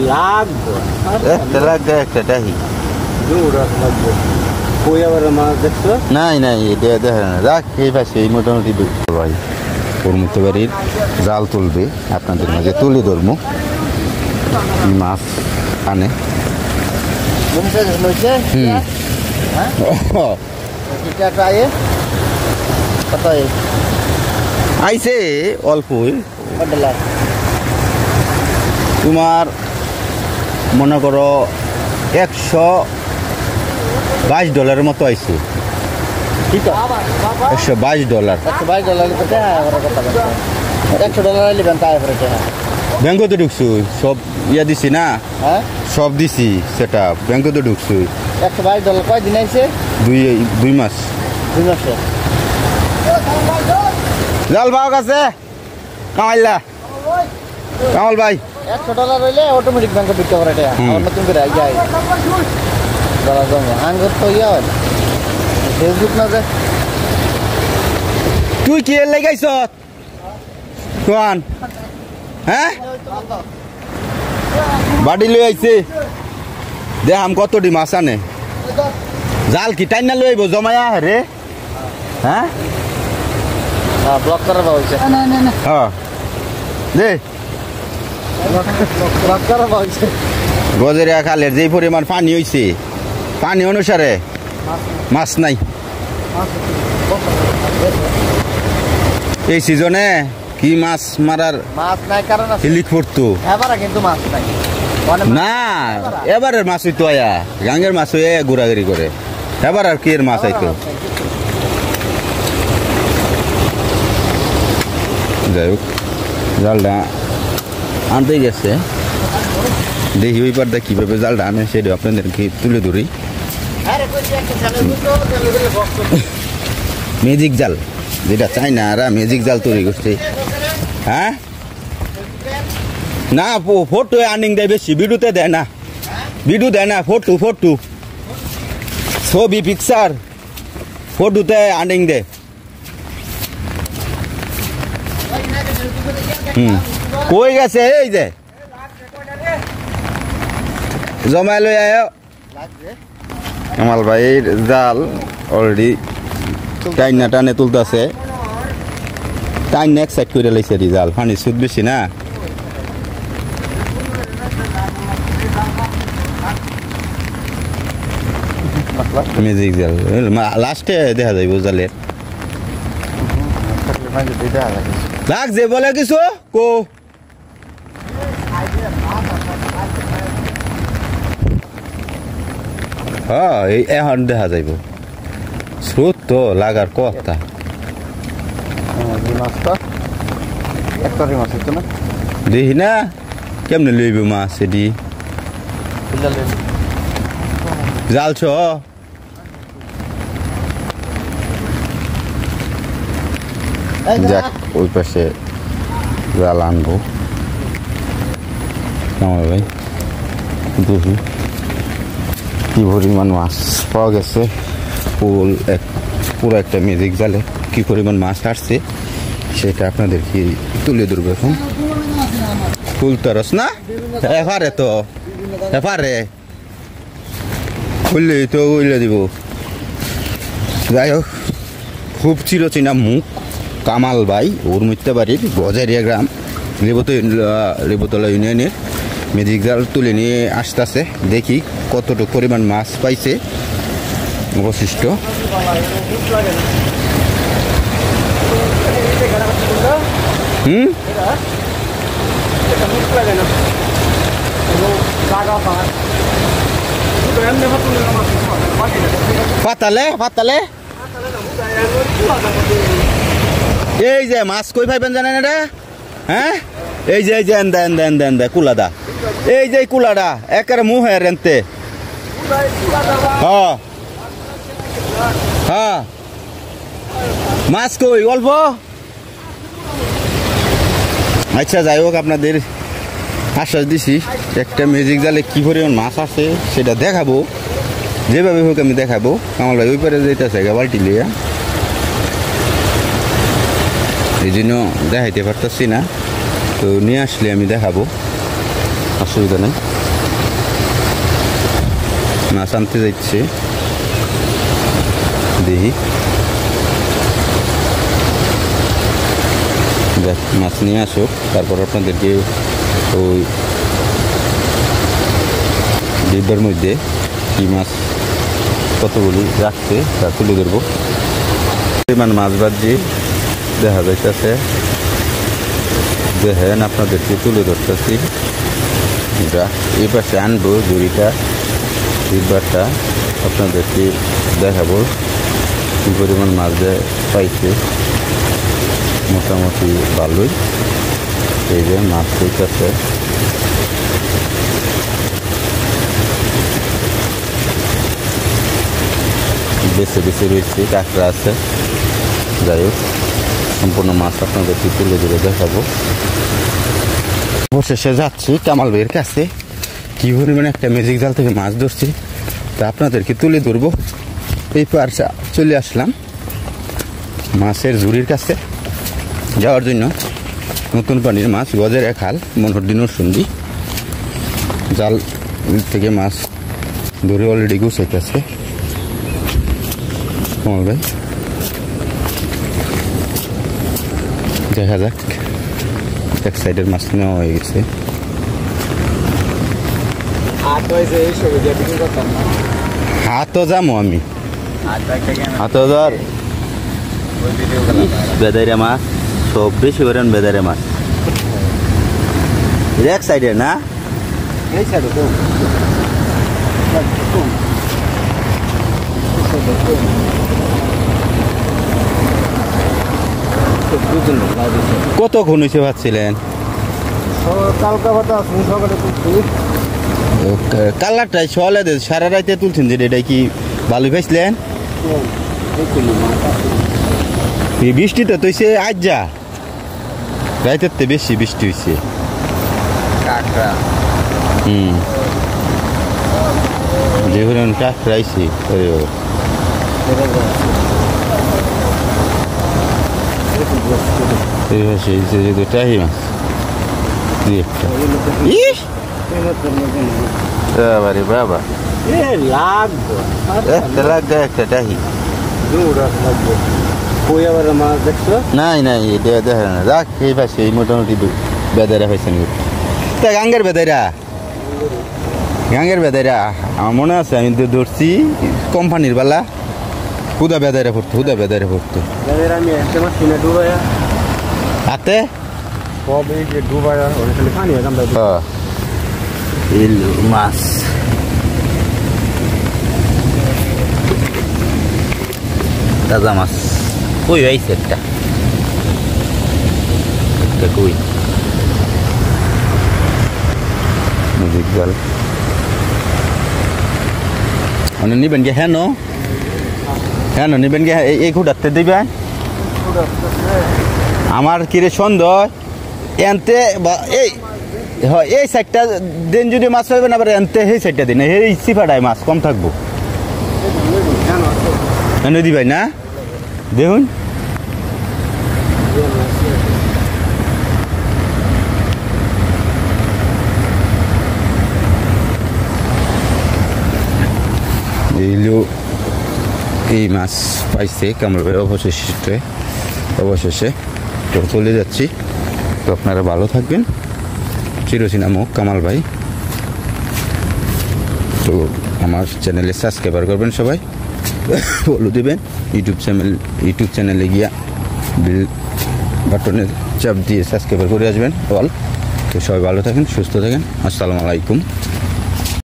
লাগবে একটা লাগবে একটা ডাহি লাগবে কই আবার মাছ দেখছো নাই নাই এটা দেখে না রাখ এই পাশে এই মোটামুটি ভাই কর্মতে বাড়ির জাল তুলবে আপনাদের মাঝে তুলে ধরবো কি মাছ আনে আইছে অল্পই তোমার মনে করো $122 মতো আইছে $122 ব্যাংকে তো ঢুকছু সব ইয়া দিছি না সব দিছি সেটা ব্যাংকে তো ঢুকছু $122 কয়দিন আইছে 2 মাস 2 মাসে জাল পাওয়া গেছে কামাইলা কামাল ভাই $100 হইলে অটোমেটিক ব্যাংকে ঢুকতে পারে এটা আমার নতুন করে যায় দাদা জমা আঙ্গুর তো ইয়া ফেসবুক না যে তুই কি এর লাগাইছ কোন হ্যাঁ বাড়ি লই আইছে দেখাম কতটি মাছ আনে জাল কি টাইনা লই আইব জমায়া রে হ্যাঁ ব্লক করা হইছে না না না হ্যাঁ দে ব্লক করা হইছে গজেরিয়া খালের যে পরিমাণ পানি হইছে পানি অনুসারে মাছ নাই এই সিজনে কি মাছ মারার মাছ নাই কারণ আছে হিলিক পড়তো এবারে কিন্তু মাছ নাই না এবারের মাছ হইতো আয়া গাঙ্গের মাছ হয়ে ঘোরাঘুরি করে এবার আর কি এর মাছ আইতো যাই হোক জালটা আনতে গেছে দেখি ওই পারটা কিভাবে জালটা আনে সেটা আপনাদেরকে তুলে ধরি ম্যাজিক জাল যেটা চাই না আর ম্যাজিক জাল তৈরি করছে হ্যাঁ না ফটো আর্নিং দেয় বেশি ভিডিওতে দেয় না ভিডিও দেয় না ফটো ছবি পিকচার ফটোতে আর্নিং দেয় কই গেছে এই যে জমাই লই আয় কামাল ভাইয়ের জাল অলরেডি টাইনা টানে তুলতেছে টাইন এক সাইড করে লাইছে জাল পানি সুদ বেশি না ম্যাজিক জাল লাস্টে দেখা যাইব জালের লাগছে বলে কিছু কো হ্যাঁ এই এখন দেখা যাইব স্রোত তো লাগার কথা দেখি না কেমনে লইব মাছ এটি জালছ যাক ওই পাশে জাল আনবো আমার ভাই দেখি কি পরিমাণ মাছ পাওয়া গেছে পুরো একটা ম্যাজিক জালে কি পরিমাণ মাছ আসছে সেটা আপনাদেরকে তুলে ধরবো এখন তুলতারস না এফারে তো এফারে খুললে তো উইলে দিব যাই হোক খুব চিরচেনা মুখ কামাল ভাই ওর মিথ্যা বাড়ির গজারিয়া গ্রাম লেবুতলা ইউনিয়নের ম্যাজিক জাল তুলে নিয়ে আসতেছে দেখি কতটুকু পরিমাণ মাছ পাইছে অবশিষ্ট পাতালে পাতালে এই যে মাছ কই পাইবেন জানেন এটা হ্যাঁ এই যে এন্দা কুলাদা এই যে কুলাডা একের মুহে রেনতে হ্যাঁ হ্যাঁ মাছ কই অল্প আচ্ছা যাই হোক আপনাদের আশ্বাস দিছি একটা ম্যাজিক জালে কি পরিমাণ মাছ আছে সেটা দেখাবো যেভাবে হোক আমি দেখাবো কামাল ভাই ওই পারে যেতেছে বালটি লিয়া এই জন্য দেখাইতে পারতেছি না তো নিয়ে আসলে আমি দেখাবো অসুবিধা নেই। মাছ আনতে যাচ্ছে, দেখি দেখ মাছ নিয়ে আসুক, তারপর আপনাদেরকে ওই ডিব্বার মধ্যে কি মাছ কতগুলি রাখছে তা তুলে ধরবো। পরিমাণ মাছ বাজি দেখা যাইতেছে, দেখেন আপনাদেরকে তুলে ধরতেছি। এটা এই পাশে আনবো দড়িটা, ডিব্বারটা আপনাদেরকে দেখাবো কী পরিমাণ মাছ পাইছে। মোটামুটি ভালোই, এই যে মাছ হইতেছে। বেছে বেছে রয়েছে, কাঁকড়া আছে। যাই হোক, সম্পূর্ণ মাছ আপনাদেরকে তুলে ধরে দেখাবো। অবশেষে যাচ্ছি কামাল ভাইয়ের কাছে, কি পরিমাণে একটা ম্যাজিক জাল থেকে মাছ ধরছি তা আপনাদেরকে তুলে ধরবো। এই পার চলে আসলাম মাছের ঝুড়ির কাছে যাওয়ার জন্য। নতুন পানির মাছ, গজের এক হাল, মনোহরদিনের সন্ধি। জাল থেকে মাছ ধরে অলরেডি গুছাইতেছে কমল ভাই। দেখা যাক, এক সাইডের মাছ নেওয়া হয়ে গেছে। হাতও যাবো আমি, হাতও ধর বেদাইরা মাছ সব বেশি করেন, বেদাইরা মাছ এক সাইডে না, এই সাইডে তো কতক্ষণ হয়েছে ভাবছিলেন? কালকা ভাতা আসুন সকালে তুলছি। কালারটাই সলে সারা রাইতে তুলছেন, যে এটাই কি ভালো পাইছিলেন? এই বৃষ্টিটা তো হয়েছে আজ, যা রাইতের তো বেশি বৃষ্টি হয়েছে। যে পরিমাণ কাঁকড়া আইছে, টাহি মাছ দুই একটা। বাবারে বাবা, লাগবে একটা টাহি। মাছ দেখছো? নাই নাই, এটা দেখা না। রাখ এই পাশে এই মোটামুটি বেদাইরা পাইছেন। তা গাঙ্গের বেদাইরা, গাঙ্গের বেদাইরা আমার মনে আছে, আমি তো ধরছি কোম্পানির বেলা। হুদা বেদাইরা পড়তো, হুদা বেদাইরা পড়তো। আমি একটা মাছ কিনে ডুবাইয়া হাতে সব এই যে ডুবাইয়া ওখানে পানি মাছ। তাজা মাছ কই আইছে একটা, কই ম্যাজিক জাল নিবেন গে? হ্যাঁ হ্যাঁ নিবেন গে? এই খুঁটাতে দিবেন আমার কিরে সন্দেহ এনতে, এই হয় এই সাইডটা দিন যদি মাছ পাইবেন, আবার এনতে সেই সাইডটা দিন, এই সিফাটায় মাছ কম থাকবো। নদী ভাই না দেখুন, এই মাছ পাইছে কামাল ভাই অবশেষে তো চলে যাচ্ছি। তো আপনারা ভালো থাকবেন, চিরচিনামুখ কামাল ভাই। তো আমার চ্যানেলে সাবস্ক্রাইবার করবেন, সবাই ফলো দেবেন। ইউটিউব চ্যানেলে গিয়া বেল বাটনের চাপ দিয়ে সাবস্ক্রাইবার করে আসবেন অল। তো সবাই ভালো থাকেন, সুস্থ থাকেন। আসসালামু আলাইকুম।